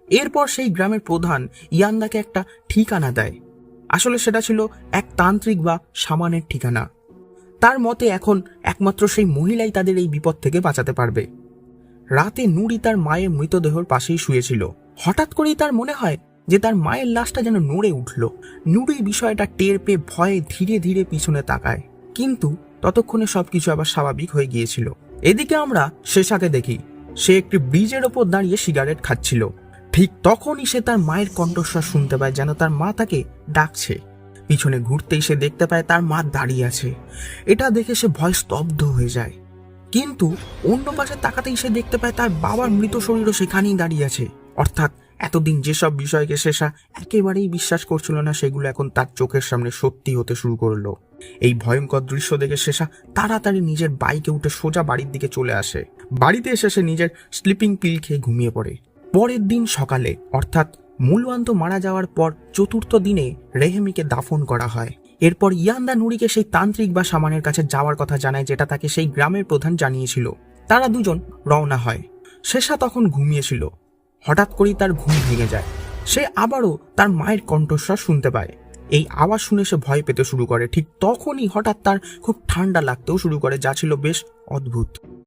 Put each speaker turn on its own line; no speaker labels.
এরপর সেই গ্রামের প্রধান ইয়ান্দাকে একটা ঠিকানা দেয়। আসলে সেটা ছিল এক তান্ত্রিক বা শামানের ঠিকানা। তার মতে এখন একমাত্র সেই মহিলাই তাদের এই বিপদ থেকে বাঁচাতে পারবে। রাতে নুরি তার মায়ের মৃতদেহর পাশেই শুয়েছিল। হঠাৎ করেই তার মনে হয় যে তার মায়ের লাশটা যেন নড়ে উঠল। নুরি বিষয়টা টের পেয়ে ভয়ে ধীরে ধীরে পিছনে তাকায়, কিন্তু ততক্ষণে সবকিছু আবার স্বাভাবিক হয়ে গিয়েছিল। এদিকে আমরা শেষাকে দেখি। সে একটি ব্রিজের ওপর দাঁড়িয়ে সিগারেট খাচ্ছিল। ঠিক তখনই সে তার মায়ের কণ্ঠস্বর শুনতে পায়, যেন তার মা তাকে ডাকছে। পিছনে ঘুরতেই সে দেখতে পায় তার মা দাঁড়িয়ে আছে। এটা দেখে সে ভয় স্তব্ধ হয়ে যায়, কিন্তু অন্য পাশে তাকাতেই সে দেখতে পায় তার বাবার মৃত শরীরও সেখানেই দাঁড়িয়ে আছে। অর্থাৎ এতদিন যেসব বিষয়কে শেষা একেবারেই বিশ্বাস করছিল না, সেগুলো এখন তার চোখের সামনে সত্যি হতে শুরু করলো। এই ভয়ঙ্কর দৃশ্য দেখে শেষা তাড়াতাড়ি নিজের বাইকে উঠে সোজা বাড়ির দিকে চলে আসে। বাড়িতে এসে সে নিজের স্লিপিং পিল খেয়ে ঘুমিয়ে পড়ে। পরের দিন সকালে, অর্থাৎ মূলওয়ান্ত মারা যাওয়ার পর চতুর্থ দিনে রেহেমিকে দাফন করা হয়। এরপর ইয়ান্দা নুরিকে সেই তান্ত্রিক বা শামানের কাছে যাওয়ার কথা জানায়, যেটা তাকে সেই গ্রামের প্রধান জানিয়েছিল। তারা দুজন রওনা হয়। শেষা তখন ঘুমিয়েছিল। হঠাৎ করেই তার ঘুম ভেঙে যায়। সে আবারও তার মায়ের কণ্ঠস্বর শুনতে পায়। এই আওয়াজ শুনে সে ভয় পেতে শুরু করে। ঠিক তখনই হঠাৎ তার খুব ঠান্ডা লাগতেও শুরু করে, যা ছিল বেশ অদ্ভুত।